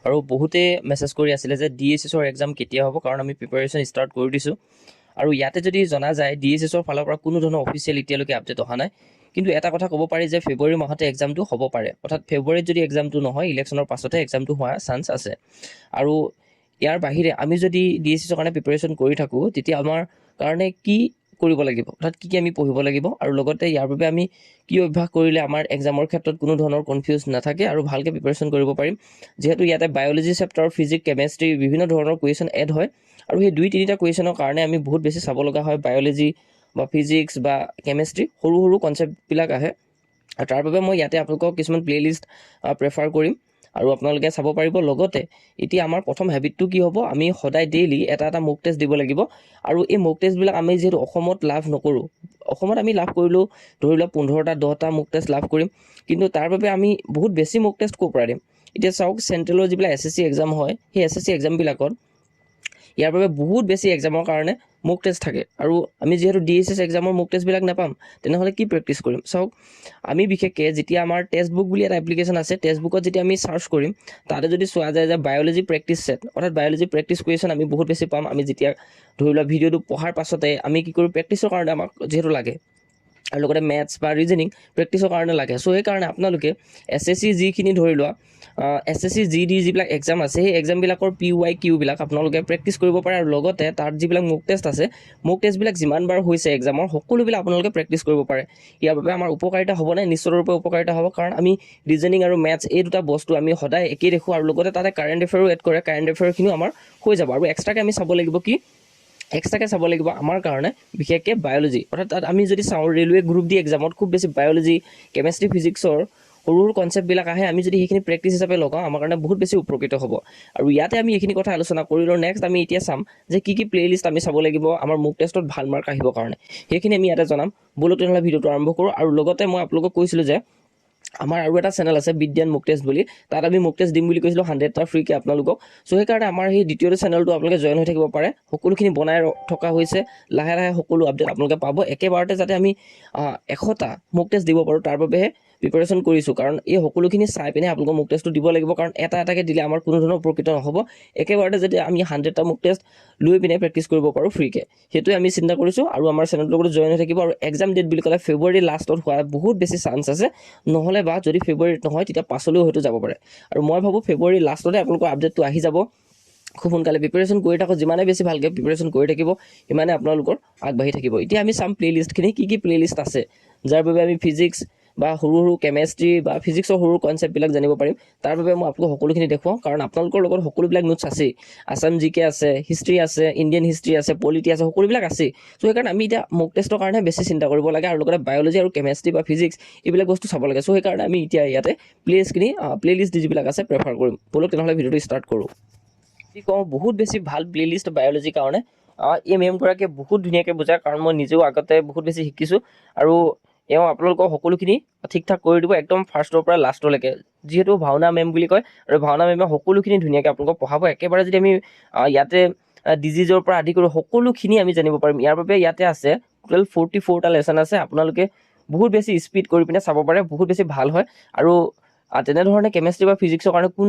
আৰু বহুতে মেছেজ কৰি আছিলে যে DSSৰ এক্সাম কেতিয়া হ'ব, কাৰণ আমি প্ৰিপাৰেশ্যন ষ্টাৰ্ট কৰি দিছোঁ। আৰু ইয়াতে যদি জনা যায় DSSৰ ফালৰ পৰা কোনো ধৰণৰ অফিচিয়েল এতিয়ালৈকে আপডেট অহা নাই, কিন্তু এটা কথা ক'ব পাৰি যে ফেব্ৰুৱাৰী মাহতে এক্সামটো হ'ব পাৰে, অৰ্থাৎ ফেব্ৰুৱাৰীত যদি এক্সামটো নহয় ইলেকশ্যনৰ পাছতে এক্সামটো হোৱাৰ চান্স আছে। আৰু ইয়াৰ বাহিৰে আমি যদি DSSৰ কাৰণে প্ৰিপাৰেশ্যন কৰি থাকোঁ, তেতিয়া আমাৰ কাৰণে কি কৰিব লাগিব, অৰ্থাৎ কি আমি পঢ়িব লাগিব, আৰু লগতে ইয়াৰ বাবে আমি কি অভ্যাস কৰিলে আমাৰ এক্সামৰ ক্ষেত্ৰত কোনো ধৰণৰ কনফিউজ নাথাকে আৰু ভালকৈ প্ৰিপাৰেশ্যন কৰিব পাৰিম। যিহেতু ইয়াতে বায়'লজি চেপ্টাৰ, ফিজিক্স, কেমেষ্ট্ৰি বিভিন্ন ধৰণৰ কুৱেশ্যন এড হয়, আৰু সেই 2-3টা কুৱেশ্যনৰ কাৰণে আমি বহুত বেছি চাব লগা হয়। বায়'লজি বা ফিজিক্স বা কেমেষ্ট্ৰি সৰু সৰু কনচেপ্টবিলাক আহে, আৰু তাৰ বাবে মই ইয়াতে আপোনালোকক কিছুমান প্লে'লিষ্ট প্ৰেফাৰ কৰিম আৰু আপোনালোকে চাব পাৰিব। লগতে এতিয়া আমাৰ প্ৰথম হেবিটটো কি হ'ব, আমি সদায় ডেইলি এটা এটা মক টেষ্ট দিব লাগিব। আৰু এই মক টেষ্টবিলাক আমি যিহেতু অসমত লাভ নকৰোঁ, অসমত আমি লাভ কৰিলেও ধৰি লওক 15টা 10টা মক টেষ্ট লাভ কৰিম, কিন্তু তাৰ বাবে আমি বহুত বেছি মক টেষ্ট ক'ৰ পৰা দিম। এতিয়া চাওক, চেণ্ট্ৰেলৰ যিবিলাক SSC এক্সাম হয়, সেই SSC এক্সামবিলাকত ইয়াৰ বাবে বহুত বেছি এক্সামৰ কাৰণে মক টেষ্ট থাকে, আৰু আমি যিহেতু DSS এক্সামৰ মক টেষ্টবিলাক নাপাম, তেনেহ'লে কি প্ৰেক্টিচ কৰিম। চাওক, আমি বিশেষকৈ যেতিয়া আমাৰ টেক্সট বুক বুলি এটা এপ্লিকেশ্যন আছে, টেক্সট বুকত যেতিয়া আমি চাৰ্চ কৰিম, তাতে যদি চোৱা যায় যে বায়'লজি প্ৰেক্টিচ ছেট, অৰ্থাৎ বায়'লজি প্ৰেক্টিচ কুৱেশ্যন আমি বহুত বেছি পাম। আমি যেতিয়া ধৰি লোৱা ভিডিঅ'টো পঢ়াৰ পাছতে আমি কি কৰোঁ, প্ৰেক্টিচৰ কাৰণে আমাক যিহেতু লাগে, আৰু লগতে মেথছ বা ৰিজনিং প্ৰেক্টিচৰ কাৰণে লাগে। চ' সেইকাৰণে আপোনালোকে SSC যিখিনি ধৰি লোৱা SSC GD যিবিলাক এক্সাম আছে, সেই এক্সামবিলাকৰ PYQ বিলাক আপোনালোকে প্ৰেক্টিচ কৰিব পাৰে, আৰু লগতে তাত যিবিলাক মক টেষ্ট আছে, মক টেষ্টবিলাক যিমানবাৰ হৈছে এক্সামৰ সকলোবিলাক আপোনালোকে প্ৰেক্টিচ কৰিব পাৰে। ইয়াৰ বাবে আমাৰ উপকাৰিতা হ'বনে? নিশ্চিত ৰূপে উপকাৰিতা হ'ব, কাৰণ আমি ৰিজনিং আৰু মেথছ এই দুটা বস্তু আমি সদায় একেই দেখোঁ, আৰু লগতে তাতে কাৰেণ্ট এফেয়াৰো এড কৰে। কাৰেণ্ট এফেয়াৰখিনিও আমাৰ হৈ যাব, আৰু এক্সট্ৰাকৈ আমি চাব লাগিব কি, এক্সট্ৰাকৈ চাব লাগিব আমাৰ কাৰণে বিশেষকৈ বায়'লজি। অৰ্থাৎ তাত আমি যদি চাওঁ, ৰেলৱে গ্ৰুপ ডি এক্সামত খুব বেছি বায়'লজি, কেমেষ্ট্ৰি, ফিজিক্সৰ সৰু সৰু কনচেপ্টবিলাক আহে। আমি যদি সেইখিনি প্ৰেক্টিচ হিচাপে লগাওঁ, আমাৰ কাৰণে বহুত বেছি উপকৃত হ'ব। আৰু ইয়াতে আমি এইখিনি কথা আলোচনা কৰিলোঁ। নেক্সট আমি এতিয়া চাম যে কি প্লে'লিষ্ট আমি চাব লাগিব আমাৰ মক টেষ্টত ভাল মাৰ্ক আহিবৰ কাৰণে, সেইখিনি আমি ইয়াতে জনাম। ব'লক তেনেহ'লে ভিডিঅ'টো আৰম্ভ কৰোঁ। আৰু লগতে মই আপোনালোকক কৈছিলোঁ যে আমাৰ আৰু এটা চেনেল আছে বিদ্যান মক টেষ্ট বুলি, তাত আমি মক টেষ্ট দিম বুলি কৈছিলোঁ 100টা ফ্ৰীকৈ আপোনালোকক। চ' সেইকাৰণে আমাৰ সেই দ্বিতীয়টো চেনেলটো আপোনালোকে জইন হৈ থাকিব পাৰে। সকলোখিনি বনাই থকা হৈছে, লাহে লাহে সকলো আপডেট আপোনালোকে পাব। একেবাৰতে যাতে আমি 100টা মক টেষ্ট দিব পাৰোঁ, তাৰ বাবেহে প্ৰিপাৰেশ্যন কৰিছোঁ, কাৰণ এই সকলোখিনি চাই পিনে আপোনালোকৰ মক টেষ্টটো দিব লাগিব, কাৰণ এটা এটাকৈ দিলে আমাৰ কোনো ধৰণৰ উপকৃত নহ'ব। একেবাৰতে যদি আমি 100টা মক টেষ্ট লৈ পিনে প্ৰেক্টিচ কৰিব পাৰোঁ ফ্ৰীকৈ, সেইটোৱে আমি চিন্তা কৰিছোঁ। আৰু আমাৰ চেনেলটোৰ লগত জইন হৈ থাকিব। আৰু এক্সাম ডেট বুলি ক'লে ফেব্ৰুৱাৰী লাষ্টত হোৱাৰ বহুত বেছি চান্স আছে, নহ'লে বা যদি ফেব্ৰুৱাৰীত নহয় তেতিয়া পাছলৈও হয়তো যাব পাৰে। আৰু মই ভাবোঁ ফেব্ৰুৱাৰী লাষ্টতে আপোনালোকৰ আপডেটটো আহি যাব। খুব সোনকালে প্ৰিপাৰেশ্যন কৰি থাকক, যিমানে বেছি ভালকৈ প্ৰিপাৰেশ্যন কৰি থাকিব সিমানে আপোনালোকৰ আগবাঢ়ি থাকিব। এতিয়া আমি চাম প্লে'লিষ্টখিনি, কি প্লে'লিষ্ট আছে যাৰ বাবে আমি ফিজিক্স বা সৰু সৰু কেমেষ্ট্ৰি বা ফিজিক্সৰ সৰু কনচেপ্টবিলাক জানিব পাৰিম। তাৰ বাবে মই আপোনালোকক সকলোখিনি দেখুৱাওঁ, কাৰণ আপোনালোকৰ লগত সকলোবিলাক নোটছ আছেই। আছাম GK আছে, হিষ্ট্ৰী আছে, ইণ্ডিয়ান হিষ্ট্ৰী আছে, পলিটি আছে, সকলোবিলাক আছেই। চ' সেইকাৰণে আমি এতিয়া মক টেষ্টৰ কাৰণে বেছি চিন্তা কৰিব লাগে, আৰু লগতে বায়'লজি আৰু কেমেষ্ট্ৰি বা ফিজিক্স এইবিলাক বস্তু চাব লাগে। চ' সেইকাৰণে আমি এতিয়া ইয়াতে প্লে'লিষ্ট যিবিলাক আছে প্ৰেফাৰ কৰিম। ব'লক তেনেহ'লে ভিডিঅ'টো ষ্টাৰ্ট কৰোঁ। যদি কওঁ বহুত বেছি ভাল প্লে'লিষ্ট বায়'লজিৰ কাৰণে, এই মেমগৰাকীয়ে বহুত ধুনীয়াকৈ বুজায়, কাৰণ মই নিজেও আগতে বহুত বেছি শিকিছোঁ, আৰু এওঁ আপোনালোকক সকলোখিনি ঠিক ঠাক কৰি দিব একদম ফাৰ্ষ্টৰ পৰা লাষ্টলৈকে। যিহেতু ভাওনা মেম বুলি কয়, আৰু ভাওনা মেমে সকলোখিনি ধুনীয়াকৈ আপোনালোকক পঢ়াব। একেবাৰে যদি আমি ইয়াতে ডিজিজৰ পৰা আদি কৰি সকলোখিনি আমি জানিব পাৰিম। ইয়াৰ বাবে ইয়াতে আছে টোটেল 44টা লেচন আছে। আপোনালোকে বহুত বেছি স্পীড কৰি পিনে চাব পাৰে, বহুত বেছি ভাল হয়। আৰু তেনেধৰণে কেমেষ্ট্ৰি বা ফিজিক্সৰ কাৰণে কোন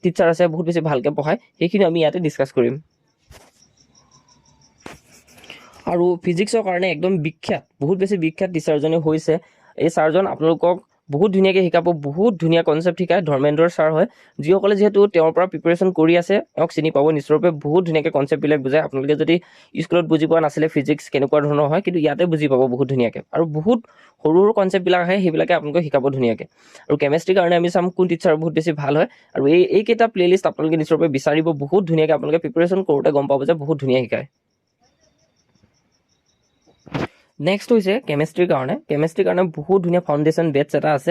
টিচাৰ আছে বহুত বেছি ভালকৈ পঢ়ায়, সেইখিনি আমি ইয়াতে ডিছকাছ কৰিম। আৰু ফিজিক্সৰ কাৰণে একদম বিখ্যাত, বহুত বেছি বিখ্যাত টিচাৰজনে হৈছে এই ছাৰজন। আপোনালোকক বহুত ধুনীয়াকৈ শিকাব, বহুত ধুনীয়া কনচেপ্ট শিকায়। ধৰ্মেন্দ্ৰ ছাৰ হয়, যিসকলে যিহেতু তেওঁৰ পৰা প্ৰিপাৰেশ্যন কৰি আছে তেওঁক চিনি পাব নিশ্চয়ৰূপে। বহুত ধুনীয়াকৈ কনচেপ্টবিলাক বুজায়। আপোনালোকে যদি স্কুলত বুজি পোৱা নাছিলে ফিজিক্স কেনেকুৱা ধৰণৰ হয়, কিন্তু ইয়াতে বুজি পাব বহুত ধুনীয়াকৈ। আৰু বহুত সৰু সৰু কনচেপ্টবিলাক আহে, সেইবিলাকে আপোনালোকক শিকাব ধুনীয়াকৈ। আৰু কেমেষ্ট্ৰিৰ কাৰণে আমি চাম কোন টিচাৰ বহুত বেছি ভাল হয়। আৰু এইকেইটা প্লে'লিষ্ট আপোনালোকে নিশ্চয়ৰূপে বিচাৰিব, বহুত ধুনীয়াকৈ আপোনালোকে প্ৰিপাৰেশ্যন কৰোঁতে গম পাব যে বহুত ধুনীয়া শিকায়। নেক্সট হৈছে কেমেষ্ট্ৰিৰ কাৰণে বহুত ধুনীয়া ফাউণ্ডেশ্যন বেটছ এটা আছে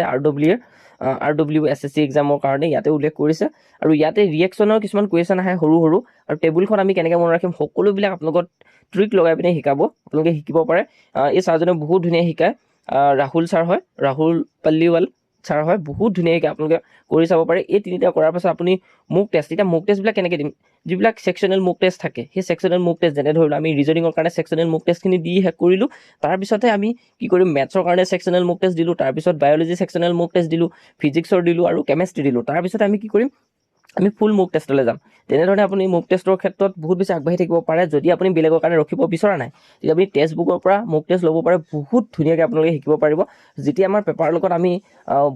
RW SSC এক্সামৰ কাৰণে ইয়াতে উল্লেখ কৰিছে। আৰু ইয়াতে ৰিয়েকশ্যনৰ কিছুমান কুৱেশ্যন আহে সৰু সৰু, আৰু টেবুলখন আমি কেনেকৈ মনত ৰাখিম সকলোবিলাক আপোনালোকক ট্ৰিক লগাই পিনে শিকাব, আপোনালোকে শিকিব পাৰে। এই ছাৰজনে বহুত ধুনীয়া শিকায়। ৰাহুল ছাৰ হয়, ৰাহুল পাল্লিৱাল ছাৰ হয়, বহুত ধুনীয়াকৈ আপোনালোকে কৰি চাব পাৰে। এই তিনিটা কৰাৰ পাছত আপুনি মক টেষ্ট, এতিয়া মক টেষ্টবিলাক কেনেকৈ দিম, যিবিলাক ছেকশ্যনেল মক টেষ্ট থাকে সেই ছেকশ্যনেল মক টেষ্ট, যেনে ধৰি লওক আমি ৰিজনিঙৰ কাৰণে ছেকশ্যনেল মক টেষ্টখিনি দি শেষ কৰিলোঁ। তাৰপিছতে আমি কি কৰিম, মেথছৰ কাৰণে ছেকশ্যনেল মক টেষ্ট দিলোঁ, তাৰপিছত বায়'লজি ছেকশ্যনেল মক টেষ্ট দিলোঁ, ফিজিক্সৰ দিলোঁ, আৰু কেমেষ্ট্ৰি দিলোঁ। তাৰপিছত আমি কি কৰিম, আমি ফুল মুক টেষ্টলৈ যাম। তেনেধৰণে আপুনি মুক টেষ্টৰ ক্ষেত্ৰত বহুত বেছি আগবাঢ়ি থাকিব পাৰে। যদি আপুনি বেলেগৰ কাৰণে ৰখিব বিচৰা নাই, তেতিয়া আপুনি টেক্সট বুকৰ পৰা মুক টেষ্ট ল'ব পাৰে, বহুত ধুনীয়াকৈ আপোনালোকে শিকিব পাৰিব। যেতিয়া আমাৰ পেপাৰৰ লগত আমি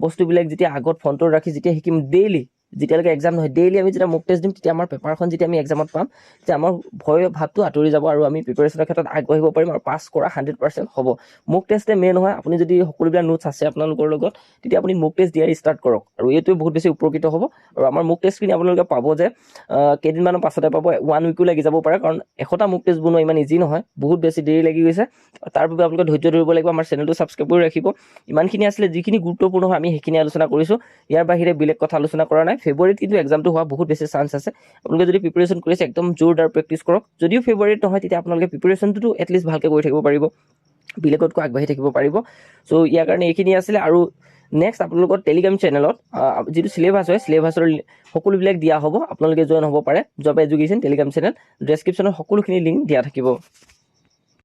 বস্তুবিলাক যেতিয়া আগত ফ্ৰণ্টত ৰাখি যেতিয়া শিকিম ডেইলি, যেতিয়ালৈকে এক্সাম নহয় ডেইলি আমি যেতিয়া মুক টেষ্ট দিম, তেতিয়া আমাৰ পেপাৰখন যেতিয়া আমি এক্সামত পাম, তেতিয়া আমাৰ ভয় ভাৱটো আঁতৰি যাব আৰু আমি প্ৰিপাৰেশ্যনৰ ক্ষেত্ৰত আগবাঢ়িব পাৰিম আৰু পাছ কৰা 100% হ'ব। মুক টেষ্টে মেইন হয়। আপুনি যদি সকলোবিলাক নোটছ আছে আপোনালোকৰ লগত, তেতিয়া আপুনি মুক টেষ্ট দিয়া ষ্টাৰ্ট কৰক, আৰু এইটোৱে বহুত বেছি উপকৃত হ'ব। আৰু আমাৰ মুক টেষ্টখিনি আপোনালোকে পাব যে কেইদিনমানৰ পাছতে পাব, 1 উইকো লাগি যাব পাৰে, কাৰণ 100টা মুক টেষ্ট বনোৱা ইমান ইজি নহয়, বহুত বেছি দেৰি লাগি গৈছে। তাৰ বাবে আপোনালোকে ধৈৰ্য ধৰিব লাগিব। আমাৰ চেনেলটো ছাবস্ক্ৰাইব কৰি ৰাখিব। ইমানখিনি আছিলে যিখিনি গুৰুত্বপূৰ্ণ হয় আমি সেইখিনি আলোচনা কৰিছোঁ। ইয়াৰ বাহিৰে বেলেগ কথা আলোচনা কৰা নাই। ফেব্ৰুৱাৰীত কিন্তু এক্সামটো হোৱা বহুত বেছি চান্স আছে। আপোনালোকে যদি প্ৰিপাৰেশ্যন কৰিছে একদম জোৰদাৰ প্ৰেক্টিছ কৰক। যদিও ফেব্ৰুৱাৰীত নহয়, তেতিয়া আপোনালোকে প্ৰিপাৰেশ্যনটো এটলিষ্ট ভালকৈ কৰি থাকিব পাৰিব, বেলেগতকৈ আগবাঢ়ি থাকিব পাৰিব। চ' ইয়াৰ কাৰণে এইখিনি আছিলে। আৰু নেক্সট আপোনালোকৰ টেলিগ্ৰাম চেনেলত যিটো চিলেবাছ হয়, চিলেবাছৰ সকলোবিলাক দিয়া হ'ব। আপোনালোকে জইন হ'ব পাৰে। জব এডুকেশ্যন টেলিগ্ৰাম চেনেল, ডেছক্ৰিপশ্যনত সকলোখিনি লিংক দিয়া থাকিব।